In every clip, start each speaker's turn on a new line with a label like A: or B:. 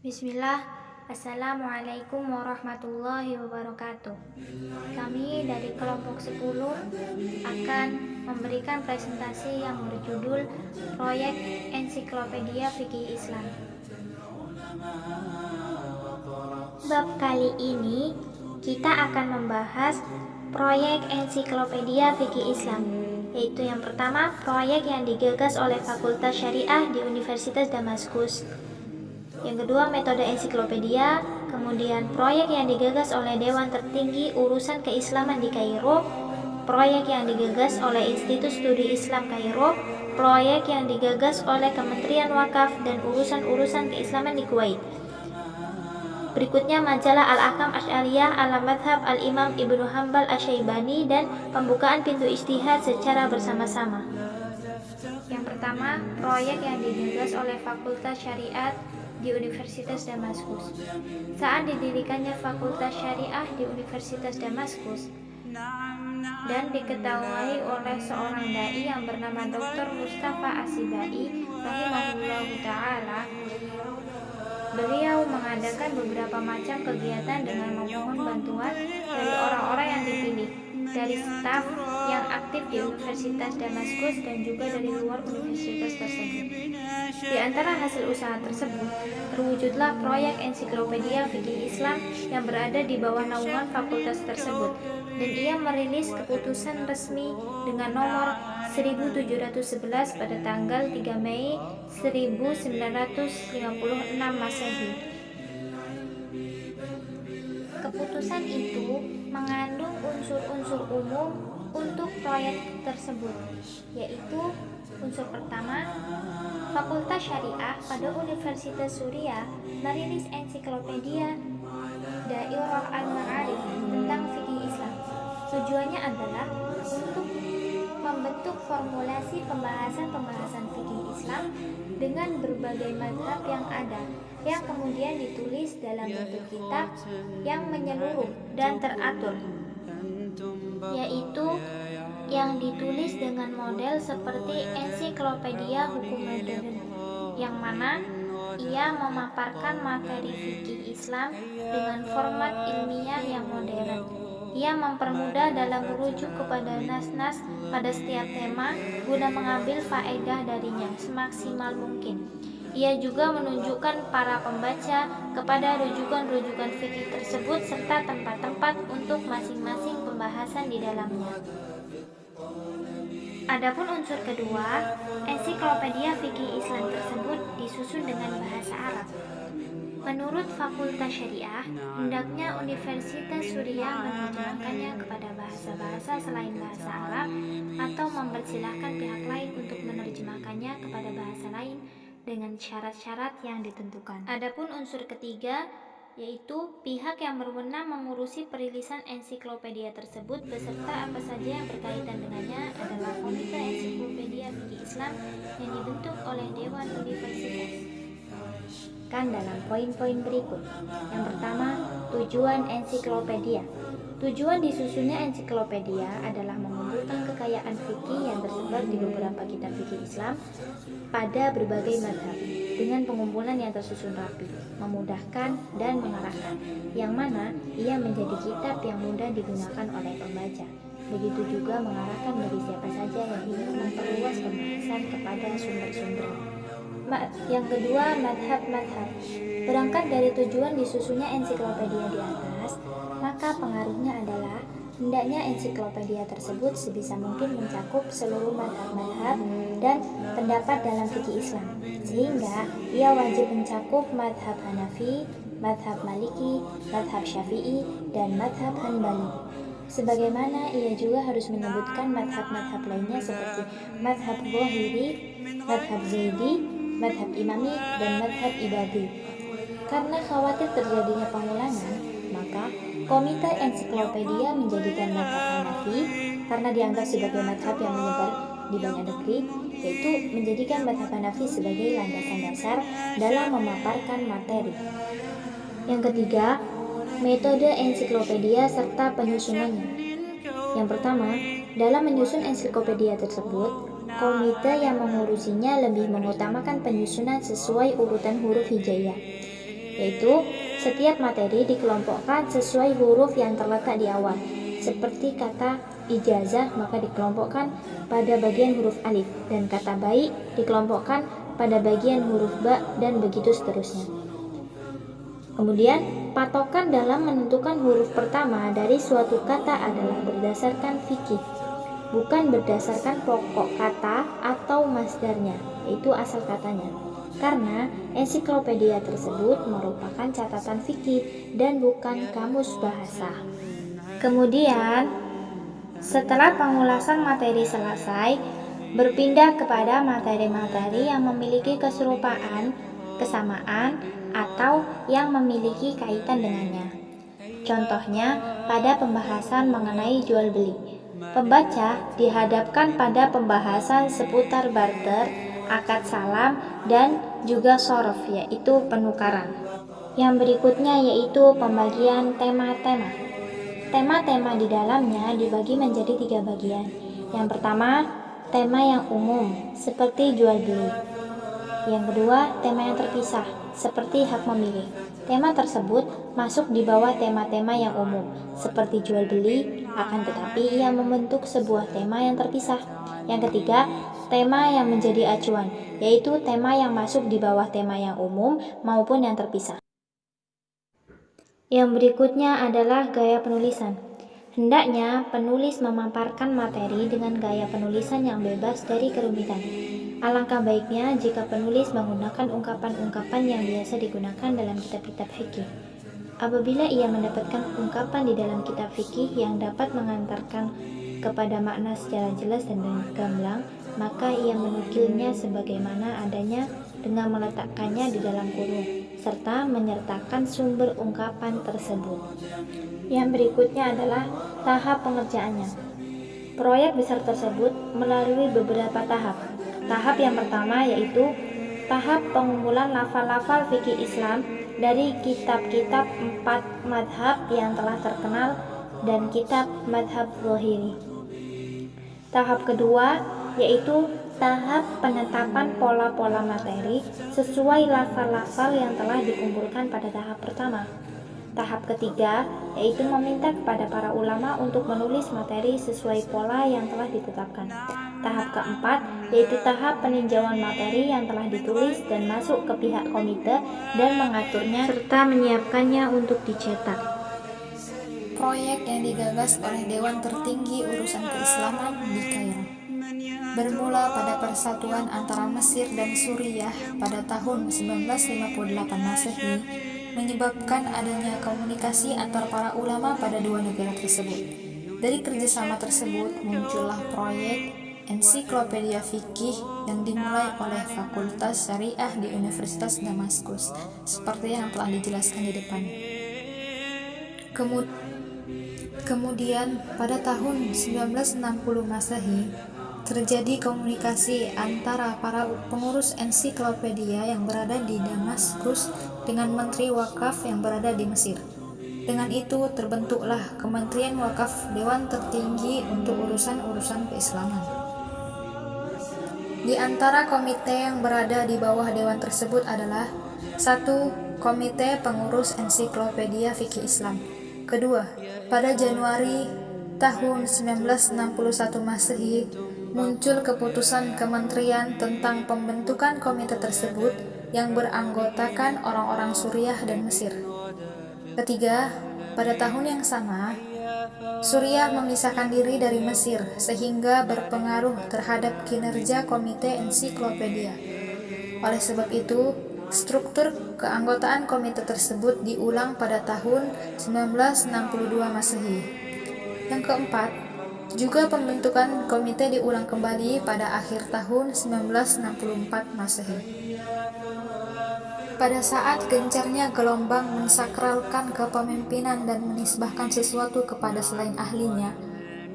A: Bismillah, Assalamualaikum warahmatullahi wabarakatuh. Kami dari kelompok 10 akan memberikan presentasi yang berjudul Proyek Ensiklopedia Fikih Islam. Bab kali ini kita akan membahas proyek Ensiklopedia Fikih Islam, yaitu yang pertama, proyek yang digagas oleh Fakultas Syariah di Universitas Damaskus. Yang kedua, metode ensiklopedia. Kemudian proyek yang digagas oleh Dewan Tertinggi Urusan Keislaman di Kairo, proyek yang digagas oleh Institut Studi Islam Kairo, proyek yang digagas oleh Kementerian Wakaf dan urusan-urusan keislaman di Kuwait. Berikutnya majalah Al-Ahkam Asy'ariyah ala Madhab Al-Imam Ibnu Hanbal Asy-Syaibani dan pembukaan pintu ijtihad secara bersama-sama. Yang pertama, proyek yang digagas oleh Fakultas Syariat di Universitas Damaskus. Saat didirikannya Fakultas Syariah di Universitas Damaskus dan diketahui oleh seorang dai yang bernama Dr. Mustafa As-Sibai rahimahullahu ta'ala, beliau mengadakan beberapa macam kegiatan dengan memohon bantuan dari orang-orang yang dipilih, dari staf yang aktif di Universitas Damaskus dan juga dari luar universitas tersebut. Di antara hasil usaha tersebut, terwujudlah proyek Ensiklopedia Fikih Islam yang berada di bawah naungan fakultas tersebut, dan ia merilis keputusan resmi dengan nomor 1711 pada tanggal 3 Mei 1956 Masehi. Keputusan itu mengandung unsur-unsur umum untuk proyek tersebut, yaitu unsur pertama, Fakultas Syariah pada Universitas Suriah merilis ensiklopedia Dairah Al-Ma'arif tentang fikih Islam. Tujuannya adalah untuk membentuk formulasi pembahasan fikih Islam dengan berbagai mazhab yang ada, yang kemudian ditulis dalam bentuk kitab yang menyeluruh dan teratur, yaitu yang ditulis dengan model seperti ensiklopedia hukum modern, yang mana ia memaparkan materi fikih Islam dengan format ilmiah yang modern. Ia mempermudah dalam merujuk kepada nas-nas pada setiap tema guna mengambil faedah darinya semaksimal mungkin. Ia juga menunjukkan para pembaca kepada rujukan-rujukan fikih tersebut serta tempat-tempat untuk masing-masing pembahasan di dalamnya. Adapun unsur kedua, ensiklopedia fikih Islam tersebut disusun dengan bahasa Arab. Menurut Fakultas Syariah, hendaknya Universitas Suriah menerjemahkannya kepada bahasa-bahasa selain bahasa Arab atau mempersilahkan pihak lain untuk menerjemahkannya kepada bahasa lain dengan syarat-syarat yang ditentukan. Adapun unsur ketiga, yaitu pihak yang berwenang mengurusi perilisan ensiklopedia tersebut beserta apa saja yang berkaitan dengannya adalah Komite Ensiklopedia Fikih Islam yang dibentuk oleh Dewan Universitas. Kan dalam poin-poin berikut. Yang pertama, tujuan ensiklopedia. Tujuan disusunnya ensiklopedia adalah mengumpulkan kekayaan fikih yang tersebar di beberapa kitab fikih Islam pada berbagai mazhab dengan pengumpulan yang tersusun rapi, memudahkan dan mengarahkan, yang mana ia menjadi kitab yang mudah digunakan oleh pembaca. Begitu juga mengarahkan bagi siapa saja yang ingin memperluas pembahasan kepada sumber-sumber. Yang kedua, madhab-madhab. Berangkat dari tujuan disusunnya ensiklopedia di atas, maka pengaruhnya adalah hendaknya ensiklopedia tersebut sebisa mungkin mencakup seluruh madhab-madhab dan pendapat dalam fikih Islam, sehingga ia wajib mencakup madhab Hanafi, madhab Maliki, madhab Syafi'i, dan madhab Hanbali. Sebagaimana ia juga harus menyebutkan madhab-madhab lainnya seperti madhab Zahiri, madhab Zaidi, madhab Imami, dan madhab Ibadi. Karena khawatir terjadinya pengulangan, maka Komite Ensiklopedia menjadikan madhab Hanafi karena dianggap sebagai madhab yang menyebar di banyak negeri, yaitu menjadikan madhab Hanafi sebagai landasan dasar dalam memaparkan materi. Yang ketiga, metode ensiklopedia serta penyusunannya. Yang pertama, dalam menyusun ensiklopedia tersebut, komite yang mengurusinya lebih mengutamakan penyusunan sesuai urutan huruf hijaiyah. yaitu setiap materi dikelompokkan sesuai huruf yang terletak di awal. Seperti kata ijazah maka dikelompokkan pada bagian huruf alif, dan kata baik dikelompokkan pada bagian huruf ba, dan begitu seterusnya. Kemudian, patokan dalam menentukan huruf pertama dari suatu kata adalah berdasarkan fikih, bukan berdasarkan pokok kata atau masdarnya, yaitu asal katanya. Karena ensiklopedia tersebut merupakan catatan fikih dan bukan kamus bahasa. Kemudian, setelah pengulasan materi selesai, berpindah kepada materi-materi yang memiliki keserupaan, kesamaan, atau yang memiliki kaitan dengannya. Contohnya, pada pembahasan mengenai jual beli, pembaca dihadapkan pada pembahasan seputar barter, akad salam, dan juga shorof, yaitu penukaran. Yang berikutnya yaitu pembagian tema-tema. Tema-tema di dalamnya dibagi menjadi 3 bagian. Yang pertama, tema yang umum, seperti jual beli. Yang kedua, tema yang terpisah, seperti hak memilih. Tema tersebut masuk di bawah tema-tema yang umum, seperti jual beli, akan tetapi ia membentuk sebuah tema yang terpisah. Yang ketiga, tema yang menjadi acuan, yaitu tema yang masuk di bawah tema yang umum maupun yang terpisah. Yang berikutnya adalah gaya penulisan. Hendaknya penulis memaparkan materi dengan gaya penulisan yang bebas dari kerumitan. Alangkah baiknya jika penulis menggunakan ungkapan-ungkapan yang biasa digunakan dalam kitab-kitab fikih. Apabila ia mendapatkan ungkapan di dalam kitab fikih yang dapat mengantarkan kepada makna secara jelas dan gamblang, maka ia menukilnya sebagaimana adanya dengan meletakkannya di dalam kurung, serta menyertakan sumber ungkapan tersebut. Yang berikutnya adalah tahap pengerjaannya. Proyek besar tersebut melalui beberapa tahap. Tahap yang pertama yaitu tahap pengumpulan lafal-lafal fikih Islam dari kitab-kitab 4 madhab yang telah terkenal dan kitab madhab zahiri. Tahap kedua yaitu tahap penetapan pola-pola materi sesuai lafal-lafal yang telah dikumpulkan pada tahap pertama. Tahap ketiga yaitu meminta kepada para ulama untuk menulis materi sesuai pola yang telah ditetapkan. Tahap keempat yaitu tahap peninjauan materi yang telah ditulis dan masuk ke pihak komite dan mengaturnya serta menyiapkannya untuk dicetak.
B: Proyek yang digagas oleh Dewan Tertinggi Urusan Keislaman di Kairo bermula pada persatuan antara Mesir dan Suriah pada tahun 1958 Masehi, menyebabkan adanya komunikasi antar para ulama pada dua negara tersebut. Dari kerjasama tersebut muncullah proyek ensiklopedia fikih yang dimulai oleh Fakultas Syariah di Universitas Damaskus, seperti yang telah dijelaskan di depan. Kemudian pada tahun 1960 Masehi terjadi komunikasi antara para pengurus ensiklopedia yang berada di Damaskus dengan Menteri Wakaf yang berada di Mesir. Dengan itu terbentuklah Kementerian Wakaf Dewan Tertinggi untuk urusan-urusan keislaman. Di antara komite yang berada di bawah dewan tersebut adalah 1. Komite Pengurus Ensiklopedia Fikih Islam. Kedua, pada Januari tahun 1961 Masehi muncul keputusan kementerian tentang pembentukan komite tersebut yang beranggotakan orang-orang Suriah dan Mesir. Ketiga, pada tahun yang sama, Suriah memisahkan diri dari Mesir sehingga berpengaruh terhadap kinerja komite ensiklopedia. Oleh sebab itu, struktur keanggotaan komite tersebut diulang pada tahun 1962 Masehi. Yang keempat, juga pembentukan komite diulang kembali pada akhir tahun 1964 Masehi. Pada saat gencarnya gelombang mensakralkan kepemimpinan dan menisbahkan sesuatu kepada selain ahlinya,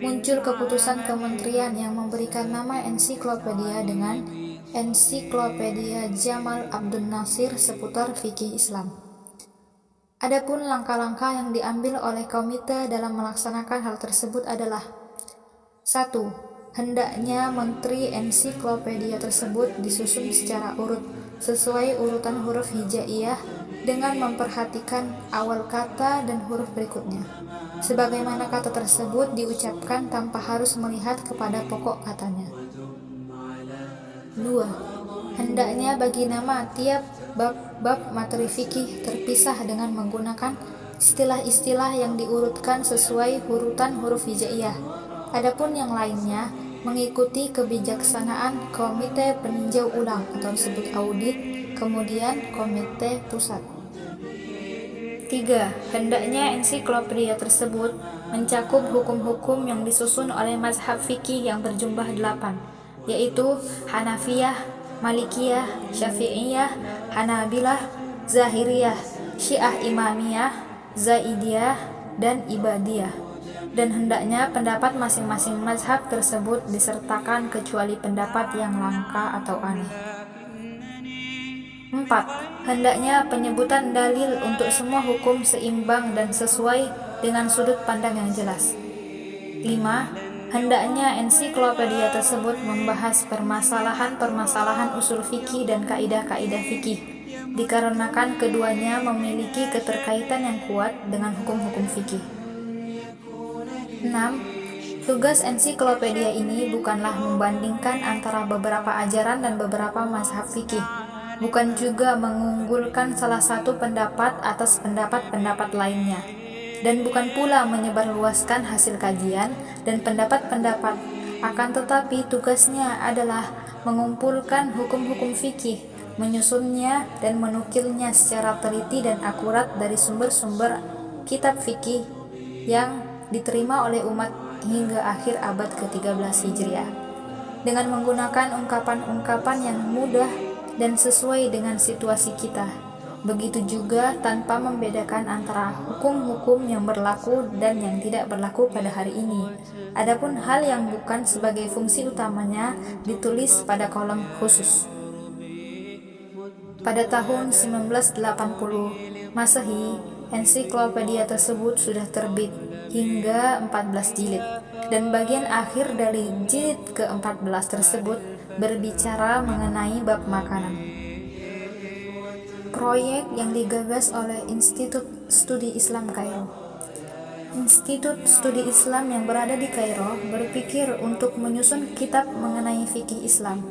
B: muncul keputusan kementerian yang memberikan nama ensiklopedia dengan Ensiklopedia Jamal Abdul Nasir seputar fikih Islam. Adapun langkah-langkah yang diambil oleh komite dalam melaksanakan hal tersebut adalah: 1. Hendaknya menteri ensiklopedia tersebut disusun secara urut sesuai urutan huruf hijaiyah dengan memperhatikan awal kata dan huruf berikutnya, sebagaimana kata tersebut diucapkan tanpa harus melihat kepada pokok katanya. 2. Hendaknya bagi nama tiap bab materi fikih terpisah dengan menggunakan istilah-istilah yang diurutkan sesuai urutan huruf hijaiyah. Adapun yang lainnya mengikuti kebijaksanaan Komite Peninjau Ulang atau disebut audit, kemudian Komite Pusat. 3. Hendaknya ensiklopedia tersebut mencakup hukum-hukum yang disusun oleh mazhab fikih yang berjumlah 8, yaitu Hanafiyah, Malikiyah, Syafi'iyah, Hanabilah, Zahiriyah, Syiah Imamiyah, Zaidiyah, dan Ibadiyah. Dan hendaknya pendapat masing-masing mazhab tersebut disertakan kecuali pendapat yang langka atau aneh. 4. Hendaknya penyebutan dalil untuk semua hukum seimbang dan sesuai dengan sudut pandang yang jelas. 5. Hendaknya ensiklopedia tersebut membahas permasalahan-permasalahan usul fikih dan kaidah-kaidah fikih, dikarenakan keduanya memiliki keterkaitan yang kuat dengan hukum-hukum fikih. 6. Tugas ensiklopedia ini bukanlah membandingkan antara beberapa ajaran dan beberapa mazhab fikih, bukan juga mengunggulkan salah satu pendapat atas pendapat-pendapat lainnya, dan bukan pula menyebarluaskan hasil kajian dan pendapat-pendapat, akan tetapi tugasnya adalah mengumpulkan hukum-hukum fikih, menyusunnya dan menukilnya secara teliti dan akurat dari sumber-sumber kitab fikih yang diterima oleh umat hingga akhir abad ke-13 Hijriah, dengan menggunakan ungkapan-ungkapan yang mudah dan sesuai dengan situasi kita. Begitu juga tanpa membedakan antara hukum-hukum yang berlaku dan yang tidak berlaku pada hari ini. Adapun hal yang bukan sebagai fungsi utamanya ditulis pada kolom khusus. Pada tahun 1980 Masehi, ensiklopedia tersebut sudah terbit hingga 14 jilid, dan bagian akhir dari jilid ke-14 tersebut berbicara mengenai bab makanan. Proyek yang digagas oleh Institut Studi Islam Kairo. Institut Studi Islam yang berada di Kairo berpikir untuk menyusun kitab mengenai fikih Islam.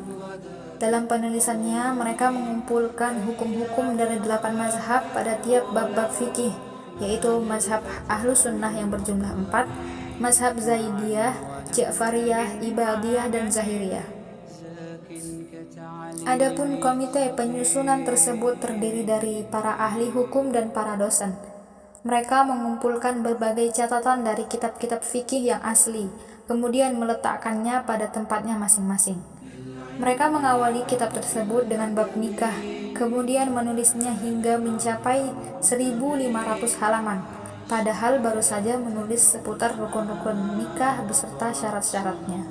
B: Dalam penulisannya, mereka mengumpulkan hukum-hukum dari 8 mazhab pada tiap bab-bab fikih, yaitu mazhab Ahlus Sunnah yang berjumlah 4, mazhab Zaidiyah, Ja'fariyah, Ibadiyah, dan Zahiriyah. Adapun komite penyusunan tersebut terdiri dari para ahli hukum dan para dosen. Mereka mengumpulkan berbagai catatan dari kitab-kitab fikih yang asli, kemudian meletakkannya pada tempatnya masing-masing. Mereka mengawali kitab tersebut dengan bab nikah, kemudian menulisnya hingga mencapai 1.500 halaman, padahal baru saja menulis seputar rukun-rukun nikah beserta syarat-syaratnya.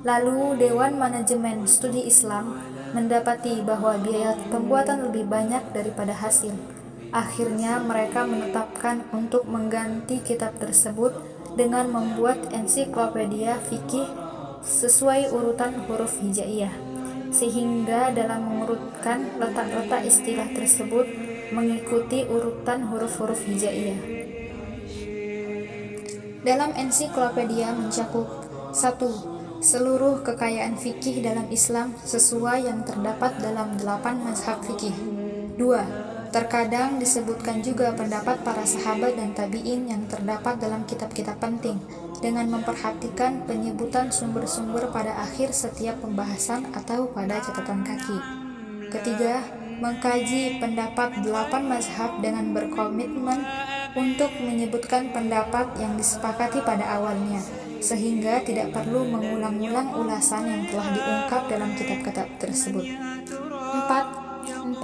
B: Lalu Dewan Manajemen Studi Islam mendapati bahwa biaya pembuatan lebih banyak daripada hasil. Akhirnya mereka menetapkan untuk mengganti kitab tersebut dengan membuat ensiklopedia fikih sesuai urutan huruf hijaiyah, sehingga dalam mengurutkan letak-letak istilah tersebut mengikuti urutan huruf-huruf hijaiyah. Dalam ensiklopedia mencakup 1. Seluruh kekayaan fikih dalam Islam sesuai yang terdapat dalam 8 mazhab fikih. 2. Terkadang disebutkan juga pendapat para sahabat dan tabi'in yang terdapat dalam kitab-kitab penting, dengan memperhatikan penyebutan sumber-sumber pada akhir setiap pembahasan atau pada catatan kaki. Ketiga, mengkaji pendapat 8 mazhab dengan berkomitmen untuk menyebutkan pendapat yang disepakati pada awalnya, sehingga tidak perlu mengulang-ulang ulasan yang telah diungkap dalam kitab-kitab tersebut. 4.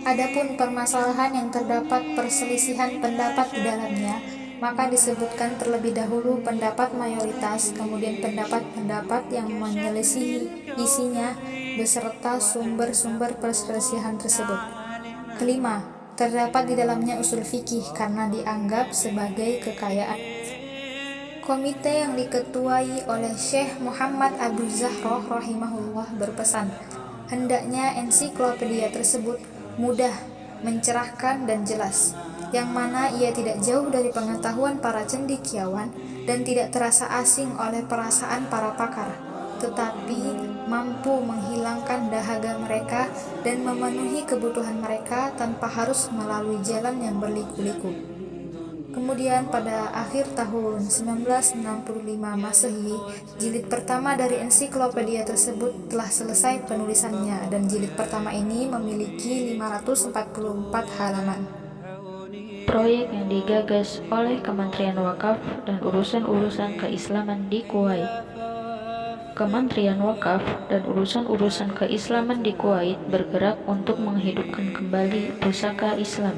B: Adapun permasalahan yang terdapat perselisihan pendapat di dalamnya, maka disebutkan terlebih dahulu pendapat mayoritas, kemudian pendapat-pendapat yang menyelisihi isinya, beserta sumber-sumber perselisihan tersebut. Kelima, terdapat di dalamnya usul fikih karena dianggap sebagai kekayaan. Komite yang diketuai oleh Syekh Muhammad Abu Zahroh rahimahullah berpesan, hendaknya ensiklopedia tersebut mudah mencerahkan, dan jelas, yang mana ia tidak jauh dari pengetahuan para cendekiawan dan tidak terasa asing oleh perasaan para pakar, tetapi mampu menghilangkan dahaga mereka dan memenuhi kebutuhan mereka tanpa harus melalui jalan yang berliku-liku. Kemudian pada akhir tahun 1965 Masehi, jilid pertama dari ensiklopedia tersebut telah selesai penulisannya, dan jilid pertama ini memiliki 544 halaman.
C: Proyek yang digagas oleh Kementerian Wakaf dan Urusan-Urusan Keislaman di Kuwait. Kementerian Wakaf dan Urusan-Urusan Keislaman di Kuwait bergerak untuk menghidupkan kembali pusaka Islam.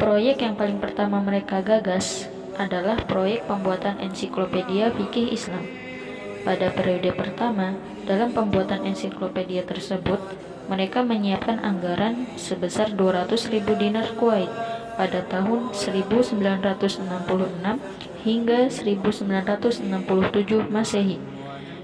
C: Proyek yang paling pertama mereka gagas adalah proyek pembuatan ensiklopedia fikih Islam. Pada periode pertama, dalam pembuatan ensiklopedia tersebut, mereka menyiapkan anggaran sebesar 200.000 dinar Kuwait pada tahun 1966 hingga 1967 Masehi.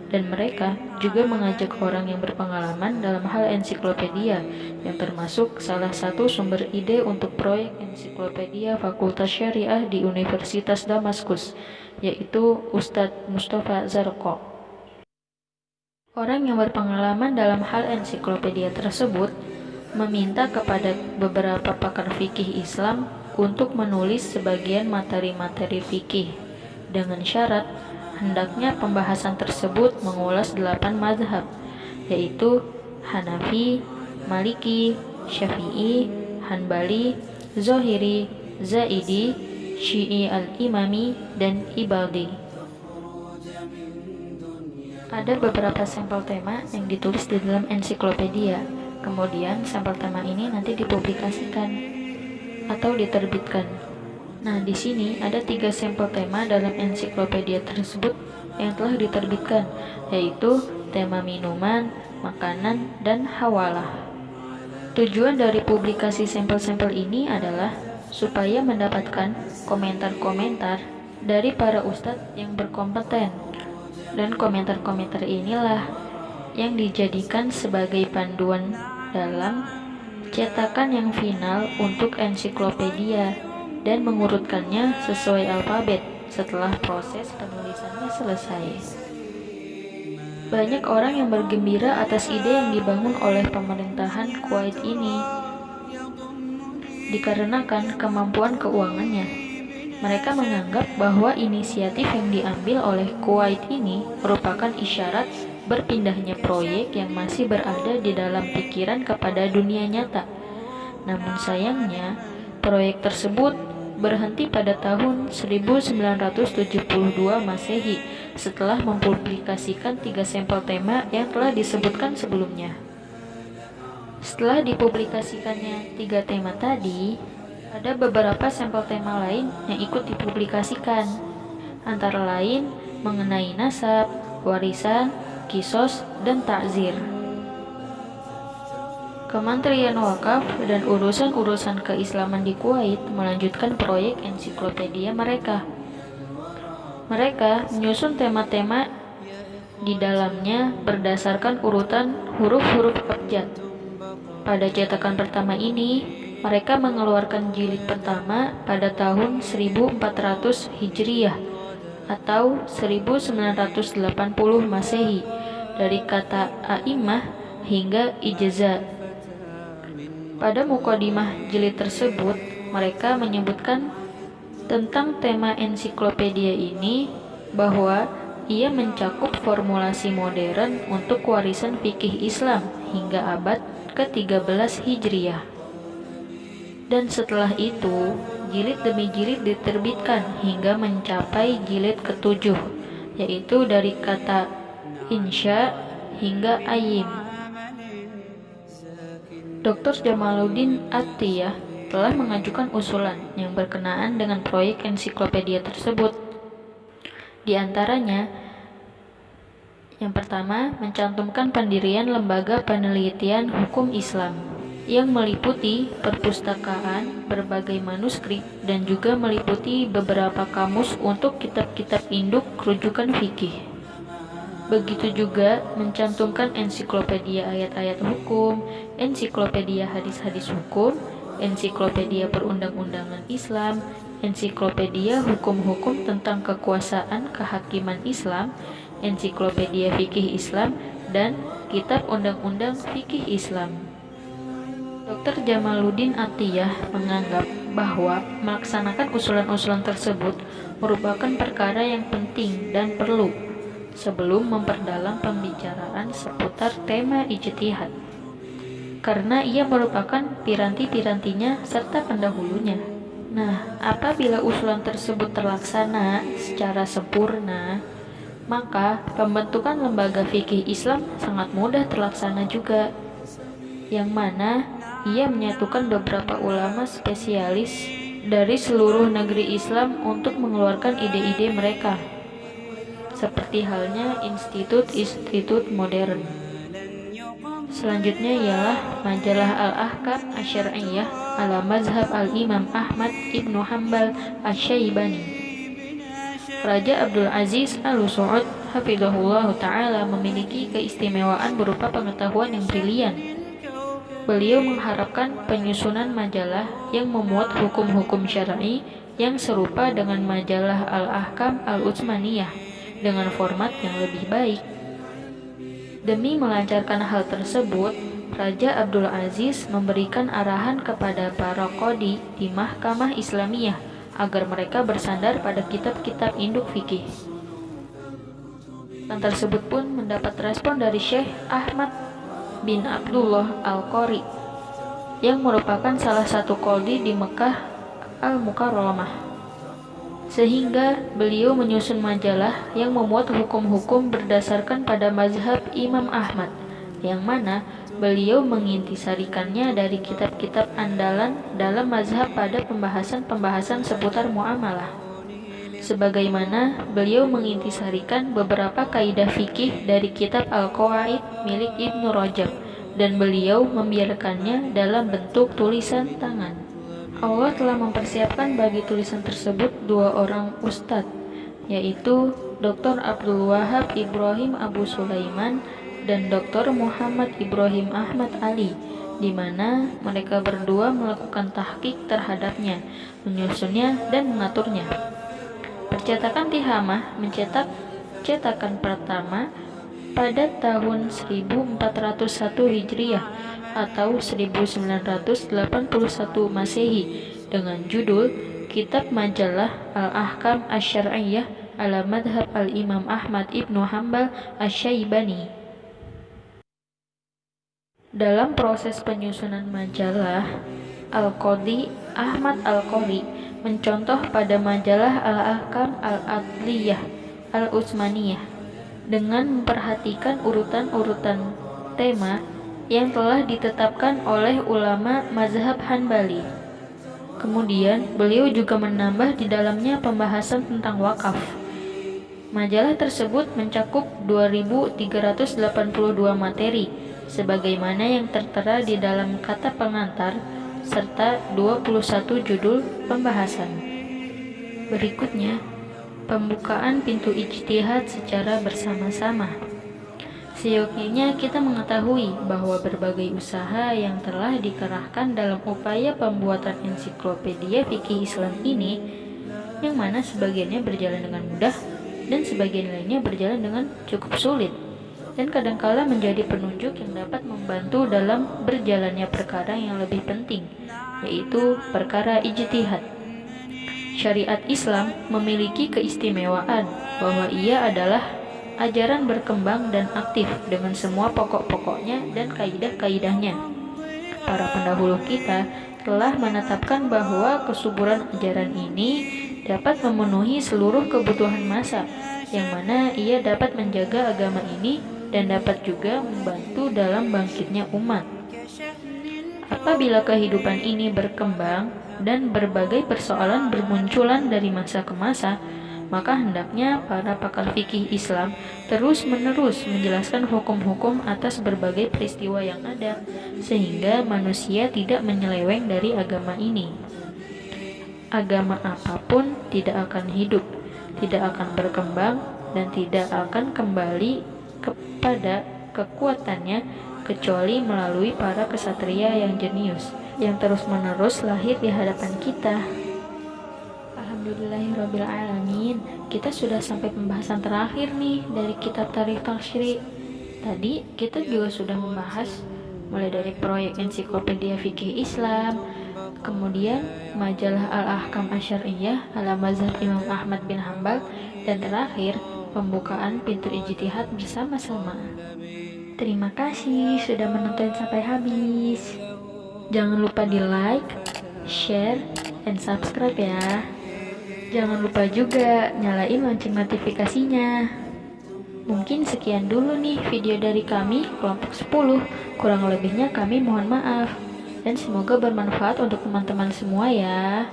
C: Dan mereka juga mengajak orang yang berpengalaman dalam hal ensiklopedia, yang termasuk salah satu sumber ide untuk proyek ensiklopedia Fakultas Syariah di Universitas Damaskus, yaitu Ustadz Mustafa Zarqo. Orang yang berpengalaman dalam hal ensiklopedia tersebut meminta kepada beberapa pakar fikih Islam untuk menulis sebagian materi-materi fikih dengan syarat hendaknya pembahasan tersebut mengulas 8 mazhab, yaitu Hanafi, Maliki, Syafi'i, Hanbali, Zohiri, Zaidi, Syi'i al-Imami, dan Ibadi. Ada beberapa sampel tema yang ditulis di dalam ensiklopedia. Kemudian sampel tema ini nanti dipublikasikan atau diterbitkan. Nah, di sini ada 3 sampel tema dalam ensiklopedia tersebut yang telah diterbitkan, yaitu tema minuman, makanan, dan hawalah. Tujuan dari publikasi sampel-sampel ini adalah supaya mendapatkan komentar-komentar dari para ustadz yang berkompeten, dan komentar-komentar inilah yang dijadikan sebagai panduan dalam cetakan yang final untuk ensiklopedia dan mengurutkannya sesuai alfabet setelah proses penulisannya selesai. Banyak orang yang bergembira atas ide yang dibangun oleh pemerintahan Kuwait ini dikarenakan kemampuan keuangannya. Mereka menganggap bahwa inisiatif yang diambil oleh Kuwait ini merupakan isyarat berpindahnya proyek yang masih berada di dalam pikiran kepada dunia nyata. Namun sayangnya, proyek tersebut berhenti pada tahun 1972 Masehi setelah mempublikasikan 3 sampel tema yang telah disebutkan sebelumnya. Setelah dipublikasikannya 3 tema tadi, ada beberapa sampel tema lain yang ikut dipublikasikan, antara lain mengenai nasab, warisan, kisos, dan takzir. Kementerian Wakaf dan Urusan-Urusan Keislaman di Kuwait melanjutkan proyek ensiklopedia mereka. Mereka menyusun tema-tema di dalamnya berdasarkan urutan huruf-huruf abjad. Pada cetakan pertama ini, mereka mengeluarkan jilid pertama pada tahun 1400 Hijriyah atau 1980 Masehi, dari kata a'imah hingga ijza. Pada mukadimah jilid tersebut, mereka menyebutkan tentang tema ensiklopedia ini bahwa ia mencakup formulasi modern untuk warisan fikih Islam hingga abad ke-13 Hijriyah. Dan setelah itu, jilid demi jilid diterbitkan hingga mencapai jilid ke-7, yaitu dari kata insya hingga ayim. Dr. Jamaluddin Attiyah telah mengajukan usulan yang berkenaan dengan proyek ensiklopedia tersebut. Di antaranya, yang pertama, mencantumkan pendirian lembaga penelitian hukum Islam yang meliputi perpustakaan, berbagai manuskrip, dan juga meliputi beberapa kamus untuk kitab-kitab induk rujukan fikih. Begitu juga mencantumkan ensiklopedia ayat-ayat hukum, ensiklopedia hadis-hadis hukum, ensiklopedia perundang-undangan Islam, ensiklopedia hukum-hukum tentang kekuasaan kehakiman Islam, ensiklopedia fikih Islam, dan kitab undang-undang fikih Islam. Dr. Jamaluddin Atiyah menganggap bahwa melaksanakan usulan-usulan tersebut merupakan perkara yang penting dan perlu sebelum memperdalam pembicaraan seputar tema ijtihad, karena ia merupakan piranti-pirantinya serta pendahulunya. Nah, apabila usulan tersebut terlaksana secara sempurna, maka pembentukan lembaga fikih Islam sangat mudah terlaksana juga, yang mana ia menyatukan beberapa ulama spesialis dari seluruh negeri Islam untuk mengeluarkan ide-ide mereka, seperti halnya institut-institut modern. Selanjutnya ialah majalah Al-Ahkam Asy-Syar'iyyah ala Mazhab Al-Imam Ahmad Ibnu Hanbal Asy-Syaibani. Raja Abdul Aziz Al-Saud hafizahullah ta'ala memiliki keistimewaan berupa pengetahuan yang brilian. Beliau mengharapkan penyusunan majalah yang memuat hukum-hukum syar'i yang serupa dengan majalah Al-Ahkam Al-Utsmaniyah dengan format yang lebih baik. Demi melancarkan hal tersebut, Raja Abdul Aziz memberikan arahan kepada para qadhi di Mahkamah Islamiyah agar mereka bersandar pada kitab-kitab induk fikih. Hal tersebut pun mendapat respon dari Syekh Ahmad bin Abdullah Al-Qari yang merupakan salah satu qadhi di Mekah Al-Mukarramah, sehingga beliau menyusun majalah yang memuat hukum-hukum berdasarkan pada mazhab Imam Ahmad, yang mana beliau mengintisarikannya dari kitab-kitab andalan dalam mazhab pada pembahasan-pembahasan seputar muamalah. Sebagaimana beliau mengintisarikan beberapa kaidah fikih dari kitab Al-Qawaid milik Ibnu Rajab, dan beliau membiarkannya dalam bentuk tulisan tangan. Allah telah mempersiapkan bagi tulisan tersebut dua orang ustadz, yaitu Dr. Abdul Wahab Ibrahim Abu Sulaiman dan Dr. Muhammad Ibrahim Ahmad Ali, di mana mereka berdua melakukan tahqiq terhadapnya, menyusunnya dan mengaturnya. Percetakan Tihamah mencetak cetakan pertama pada tahun 1401 Hijriah atau 1981 Masehi dengan judul Kitab Majalah Al-Ahkam Asy-Syar'iyyah ala Madhab Al-Imam Ahmad Ibnu Hanbal Asy-Syaibani. Dalam proses penyusunan majalah, Al-Qadhi Ahmad Al-Qari mencontoh pada majalah Al-Ahkam Al-Adliyah Al-Utsmaniyah dengan memperhatikan urutan-urutan tema yang telah ditetapkan oleh ulama mazhab Hanbali. Kemudian beliau juga menambah di dalamnya pembahasan tentang wakaf. Majalah tersebut mencakup 2382 materi sebagaimana yang tertera di dalam kata pengantar serta 21 judul pembahasan. Berikutnya, pembukaan pintu ijtihad secara bersama-sama. Seyogyanya kita mengetahui bahwa berbagai usaha yang telah dikerahkan dalam upaya pembuatan ensiklopedia fikih Islam ini, yang mana sebagiannya berjalan dengan mudah dan sebagian lainnya berjalan dengan cukup sulit, dan kadangkala menjadi penunjuk yang dapat membantu dalam berjalannya perkara yang lebih penting, yaitu perkara ijtihad. Syariat Islam memiliki keistimewaan bahwa ia adalah ajaran berkembang dan aktif dengan semua pokok-pokoknya dan kaidah-kaidahnya. Para pendahulu kita telah menetapkan bahwa kesuburan ajaran ini dapat memenuhi seluruh kebutuhan masa, yang mana ia dapat menjaga agama ini dan dapat juga membantu dalam bangkitnya umat. Apabila kehidupan ini berkembang dan berbagai persoalan bermunculan dari masa ke masa, maka hendaknya para pakar fikih Islam terus-menerus menjelaskan hukum-hukum atas berbagai peristiwa yang ada, sehingga manusia tidak menyeleweng dari agama ini. Agama apapun tidak akan hidup, tidak akan berkembang, dan tidak akan kembali kepada kekuatannya kecuali melalui para kesatria yang jenius, yang terus-menerus lahir di hadapan kita. Alhamdulillahirrabbilalamin, kita sudah sampai pembahasan terakhir nih dari kitab Tarikh Tasyri'. Tadi kita juga sudah membahas mulai dari proyek ensiklopedia fikih Islam, kemudian majalah Al-Ahkam Asy'ariyah ala mazhab Imam Ahmad bin Hambal, dan terakhir pembukaan pintu ijtihad bersama-sama. Terima kasih sudah menonton sampai habis. Jangan lupa di like, share, dan subscribe ya. Jangan lupa juga nyalain lonceng notifikasinya. Mungkin sekian dulu nih video dari kami kelompok 10. Kurang lebihnya kami mohon maaf. Dan semoga bermanfaat untuk teman-teman semua ya.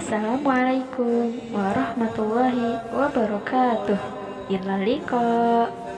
C: Assalamualaikum warahmatullahi wabarakatuh. Ila liqa.